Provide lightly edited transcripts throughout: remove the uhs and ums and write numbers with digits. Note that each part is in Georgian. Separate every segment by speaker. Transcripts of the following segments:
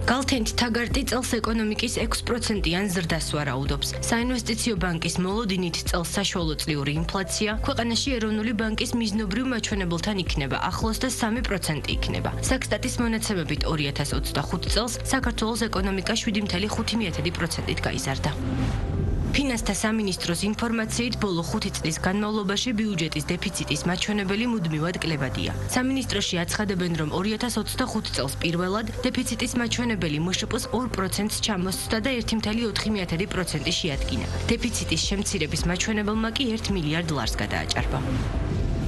Speaker 1: გალთენთ თაგარტი წელს ეკონომიკის 6%-იან ზრდას ვარაუდობს. საინვესტიციო ბანკის მოლოდინით წელს საშუალო წლიური ინფლაცია ქვეყანაში ეროვნული ბანკის მიზნობრივ მაჩვენებელთან იქნება, ახლოს და 3% იქნება. საქსტატის მონაცემებით 2025 წელს საქართველოს ეკონომიკა 7.5%-ით გაიზარდა. ფინანსთა სამინისტროს ინფორმაციით ბოლო 5 წლის განმავლობაში ბიუჯეტის დეფიციტის მაჩვენებელი მუდმივად კლებადია. სამინისტროში აცხადებენ, რომ 2025 წელს პირველად დეფიციტის მაჩვენებელი მშპ-ს 2%-ს ჩამოსცდა და 1.4% შეადგინა. დეფიციტის შემცირების მაჩვენებელმა კი 1 მილიარდ ლარს გადააჭარბა.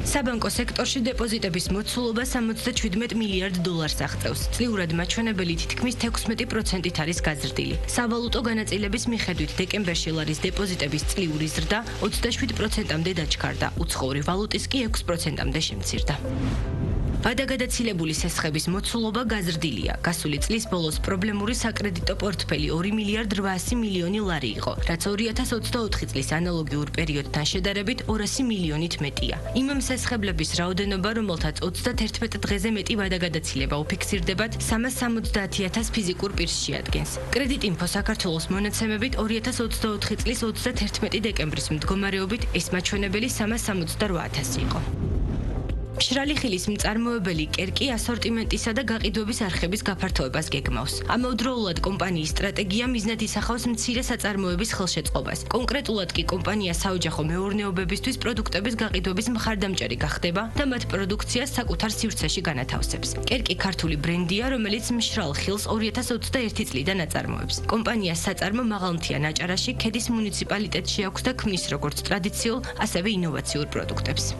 Speaker 1: საბანკო სექტორში დეპოზიტების მოცულობა 77 მილიარდ დოლარს აღწევს. წლიურად მაჩვენებელი თითქმის 16%-ით არის გაზრდილი. სავალუტო განაწილების მიხედვით დეკემბერში ლარის დეპოზიტების წლიური ზრდა 27%-მდე დაჩქარდა, უცხოური ვალუტის კი 6%-მდე შემცირდა. გადაგადაცილებული სესხების მოცულობა გაზრდილია. გასული წლის ბოლოს პრობლემური საკრედიტო პორტფელი 2 მილიარდ 800 მილიონი ლარი იყო, რაც 2024 წლის ანალოგიურ პერიოდთან შედარებით 200 მილიონით მეტია. იმ სესხებლების რაოდენობა, რომელთაც 31 დღეზე მეტი ვადაგადაცილება უფიქსირდებათ, 370,000 ფიზიკურ პირს შეადგენს. კრედიტინფო საქართველოს მონაცემებით 2024 წლის 31 დეკემბრის მდგომარეობით ეს მაჩვენებელი 368,000 იყო. მშრალი ხილის მწარმოებელი კერკი ასორტიმენტისა და გაყიდვების არხების გაფართოებას გეგმავს. ამავდროულად კომპანიის სტრატეგია მიზნად ისახავს მცირე საწარმოების ხელშეწყობას. კონკრეტულად კი კომპანია საოჯახო მეურნეობებისთვის პროდუქტების გაყიდვების მხარდამჭერი გახდება და მათ პროდუქციას საკუთარ სივრცეში განათავსებს. კერკი ქართული ბრენდია, რომელიც მშრალ ხილს 2021 წლიდან აწარმოებს. კომპანიას საწარმო მაღალმთიან აჭარაში ქედის მუნიციპალიტეტში აქვს და ქმნის როგორც ტრადიციულ, ასევე ინოვაციურ პროდუქტებს.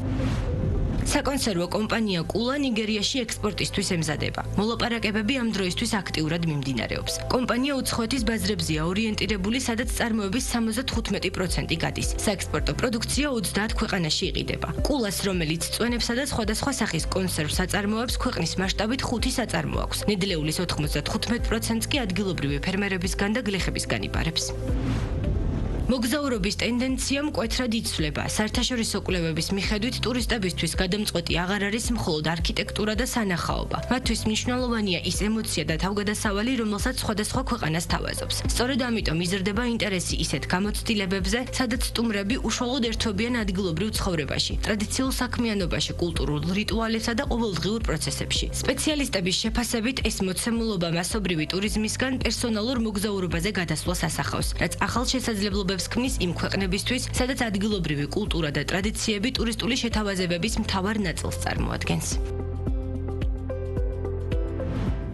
Speaker 1: საკონსერვო კომპანია კულა ნიგერიაში ექსპორტისთვის ემზადება. მოლაპარაკებები ამ დროისთვის აქტიურად მიმდინარეობს. კომპანია უცხოეთის ბაზრებზეა ორიენტირებული, სადაც წარმოების 75% გადის. საექსპორტო პროდუქცია 30 ქვეყანაში იყიდება. კულას, რომელიც წვენებსა და სხვადასხვა სახის კონსერვს აწარმოებს, ქვეყნის მასშტაბით 5 საწარმო აქვს. ნედლეულის 95%-ს კი ადგილობრივი ფერმერებისგან და გლეხებისგან იბარებს. მოგზაურობის ტენდენცია მკვეთრად იცვლება. საერთაშორისო კვლევების მიხედვით ტურისტებისთვის გადამწყვეტი აღარ არის მხოლოდ არქიტექტურა და სანახაობა. მათთვის მნიშვნელოვანია ის ემოცია და თავგადასავალი, რომელსაც სხვადასხვა ქვეყანას თავაზობს. სწორედ ამიტომ იზრდება ინტერესი ისეთ გამოცდილებებზე, სადაც სტუმრები უშუალოდ ერთვებიან ადგილობრივ ცხოვრებაში, ტრადიციულ საქმიანობაში, კულტურულ რიტუალებსა და ყოველდღიურ პროცესებში. სპეციალისტების შეფასებით ეს მოცემულობა მასობრივი ტურიზმისგან პერსონალურ მოგზაურობაზე გადასვლას ასახავს, რაც ახალ შესაძლებლობებს ქმნის იმ ქვეყნებისთვის, სადაც ადგილობრივი კულტურა და ტრადიციები ტურისტული შეთავაზებების მთავარ ნაწილს წარმოადგენს.